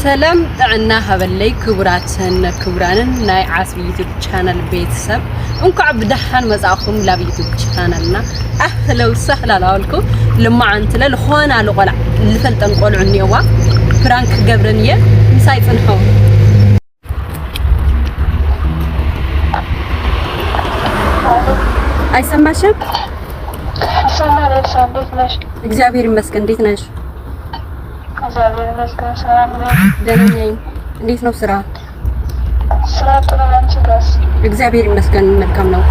ሰላም ጥዕና ሀበለይ ክቡራትን ክቡራንን ናይ ዓስቢ ዩቲዩብ ቻናል ቤተሰብ እንኳዕ ብደሓን መጻኹም ላብ ዩቲዩብ ቻናልና አህለው ሰህላ ላልኩ ለማዓንት ለኾና ለቆላ ልፈልጠን ቆልዑ ኒዋ ፍራንክ ገብረንየ ምሳይ ጽንሖ አይሰማሽም? እግዚአብሔር ይመስገን። እንዴት ነሽ? እግዚአብሔር ይመስገን ሰላም ነኝ። ደህና ነኝ። እንዴት ነው ስራ? ስራ ጥሩ ነው። አንቺ ጋርስ? እግዚአብሔር ይመስገን መልካም ነው።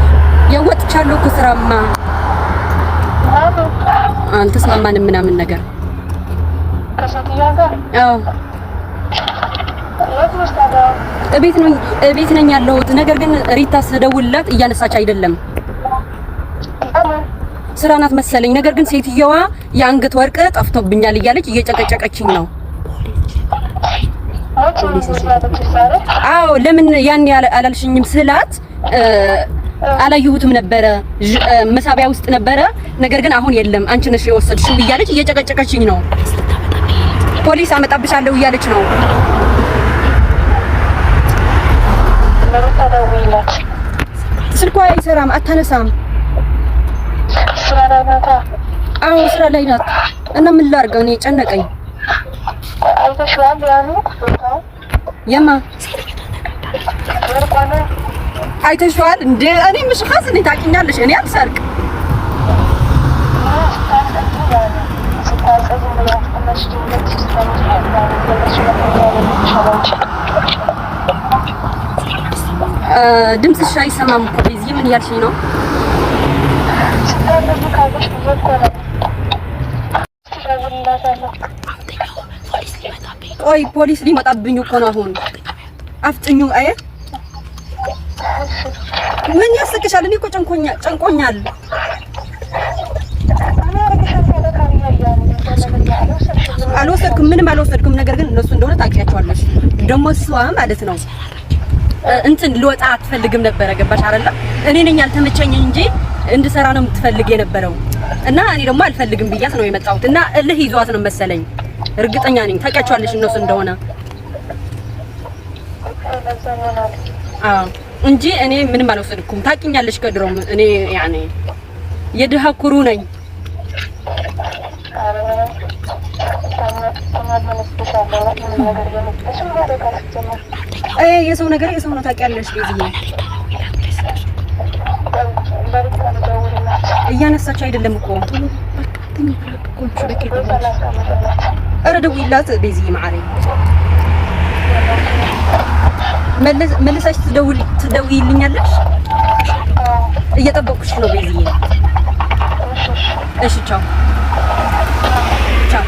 የወጥቻለሁ ከስራማ አልተስማማንም ምናምን ነገር ከሰትያ ጋር? አዎ እቤት ነኝ ያለሁት። ነገር ግን ሪታ ስደውልላት እያነሳች አይደለም። ስራ ናት መሰለኝ። ነገር ግን ሴትየዋ የአንገት ወርቅ ጠፍቶብኛል እያለች እየጨቀጨቀችኝ ነው። አዎ ለምን ያን አላልሽኝም ስላት አላየሁትም ነበረ መሳቢያ ውስጥ ነበረ። ነገር ግን አሁን የለም አንቺ ነሽ የወሰድሽው እያለች እየጨቀጨቀችኝ ነው። ፖሊስ አመጣብሻለሁ እያለች ነው። ስልኳ አይሰራም፣ አታነሳም። አዎ ስራ ላይ ናት። እና ምን ላድርግ እኔ ጨነቀኝ። የማ አይተሽዋል እንዴ? እኔ ምሽ ኻስ እንዴ ታውቂኛለሽ? እኔ አልሰርቅ። ድምፅሽ አይሰማም እኮ በዚህ ምን ያልሽኝ ነው? ቆይ ፖሊስ ሊመጣብኝ እኮ ነው አሁን። አፍጥኙ። አይ ምን ያስቅሻል? እኔ እኮ ጨንቆኛል። አልወሰድኩም፣ ምንም አልወሰድኩም። ነገር ግን እነሱ እንደሆነ ታውቂያቸዋለሽ። ደግሞ እሷ ማለት ነው እንትን ልወጣ አትፈልግም ነበረ። ገባሽ አይደለ? እኔ ነኝ ያልተመቸኝ እንጂ እንድሰራ ነው የምትፈልግ የነበረው። እና እኔ ደግሞ አልፈልግም ብያት ነው የመጣሁት። እና እልህ ይዟት ነው መሰለኝ። እርግጠኛ ነኝ ታውቂያቸዋለሽ እነሱ እንደሆነ። አዎ እንጂ እኔ ምንም አልወሰድኩም። ታውቂኛለሽ ከድሮም እኔ ያኔ የድሃ ኩሩ ነኝ። የሰው ነገር የሰው ነው ታውቂያለሽ። ቤዝዬ እያነሳች አይደለም እኮ። ኧረ ደውይላት ቤዝዬ ማዓሬ። መልሰሽ ትደውይልኛለሽ? እየጠበቁሽ ነው ቤዝዬ። እሺ ቻው ቻው።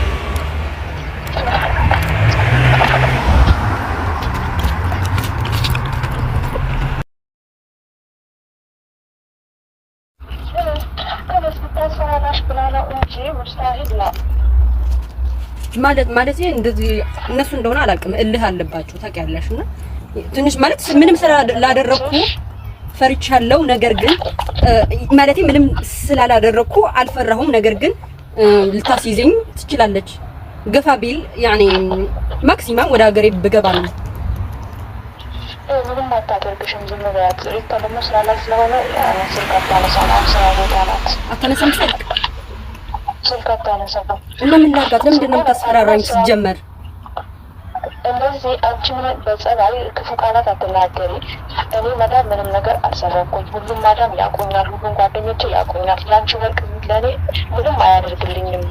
ማለት እንደዚህ እነሱ እንደሆነ አላውቅም። እልህ አለባቸው ታውቂያለሽ። እና ትንሽ ማለት ምንም ስላላደረኩ ፈርቻለሁ። ነገር ግን ማለት ምንም ስላላደረኩ አልፈራሁም። ነገር ግን ልታስይዘኝ ትችላለች። ገፋ ቢል ያኔ ማክሲማም ወደ ሀገሬ ብገባ ነው። ምንም አታደርግሽም። ዝም ብላት ሪታ ደግሞ ስራ ላይ ስለሆነ ስልክ አታነሳም። ስራ ቦታ ናት። አታነሳም ስልክ አታነሳም። እና ምን ላድርጋት? ለምንድን ነው የምታስፈራራኝ? ሲጀመር እንደዚህ አንቺ ምን በጸባይ ክፉ ቃላት አትናገሪ። እኔ ማዳም ምንም ነገር አልሰራኩኝ። ሁሉም ማዳም ያቆኛል፣ ሁሉም ጓደኞቼ ያቆኛል። ያንቺ ወርቅ ለኔ ምንም አያደርግልኝም።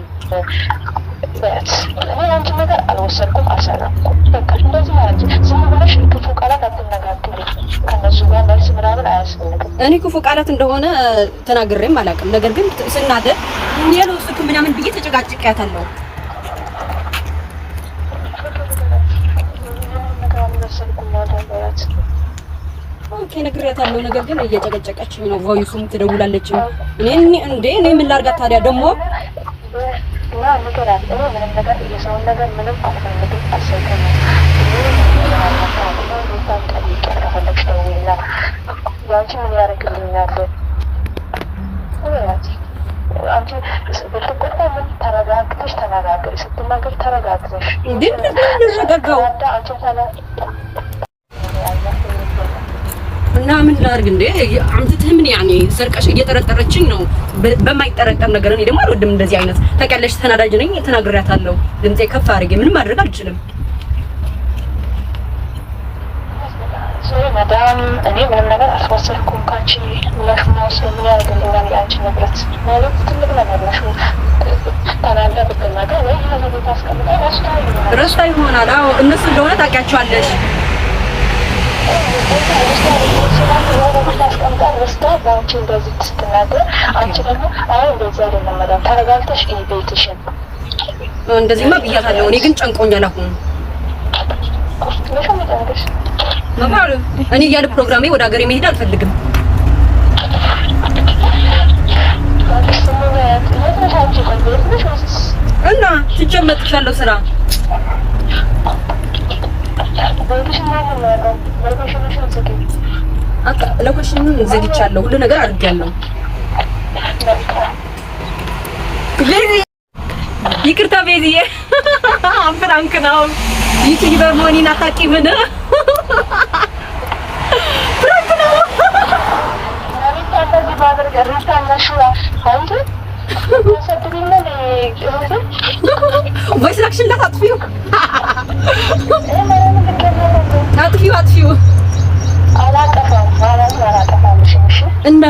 እኔ አንቺ ነገር አልወሰድኩም፣ አልሰራኩም። በቃ እንደዚህ ማለት ዝም ብለሽ ክፉ ቃላት አትነጋገሪ። ከነሱ ጋር መልስ ምናምን አያስፈልግም። እኔ ክፉ ቃላት እንደሆነ ተናግሬም አላውቅም። ነገር ግን ስናደር የለውስኩም ምናምን ብዬ ተጨቃጭቄያታለሁ። ኦኬ ነግሬያታለሁ። ነገር ግን እየጨቀጨቀችኝ ነው። ቮይሱም ትደውላለች። እኔ ምን ላድርጋት ታዲያ? ደግሞ እና ነገር አለ። ምንም ነገር የሰው ነገር ምንም አልፈልግም፣ አልሰልኩም። ያንቺ ምን ያደርግልኛል? አንቺ ብትቆጣ ምን ተረጋግተሽ ተነጋገሪ። ስትናገር ተረጋግተሽ እና ምን ላድርግ እንዴ? አምጥተህ ምን ያኔ ሰርቀሽ እየጠረጠረችኝ ነው በማይጠረጠር ነገር። እኔ ደግሞ አልወድም እንደዚህ አይነት ተቀለሽ። ተናዳጅ ነኝ፣ ተናግሬያታለሁ። ድምጼ ከፍ አድርጌ ምንም ማድረግ አልችልም። መዳም እኔ ምንም ነገር አልወሰድኩም ካንቺ። ምናሽ ማውስ ምን ያደርግልኛል? ያንቺ ንብረት ማለት ትልቅ ነገር ነሽ። ታናዳ ብትናገር ወይ ለምን ታስቀምጣ ረስታ ይሆናል። አዎ እነሱ እንደሆነ ታውቂያቸዋለሽ። እንደዚህማ ብያታለሁ። እኔ ግን ጨንቆኛል አሁን እኔ እያለ ፕሮግራሜ ወደ ሀገሬ መሄድ አልፈልግም። እና ትጀመጥሻለሁ ስራ ለኮሽኑን ዘግቻለሁ። ሁሉ ነገር አድርጌያለሁ። ይቅርታ ቤዚዬ፣ ፍራንክ ነው። ዩቲዩበር መሆኔን አታውቂምን? ፍራንክ ነው። ቮይስ ላክሽን አጥፊው አጥፊው እና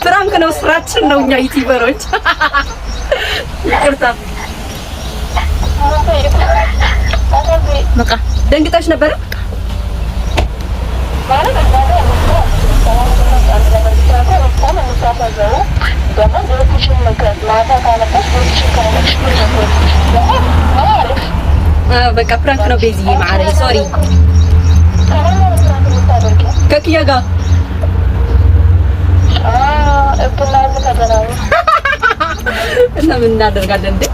ፍራንክ ነው። ስራችን ነው እኛ ዩቲዩበሮች። ይቅርታ በቃ ደንግጠሽ ነበረ ማለት በቃ ፍራንክ ነው። ቤዚዬ ማዕረይ ሶሪ ከኪያ ጋር እና ምን እናደርጋለን እንዴ?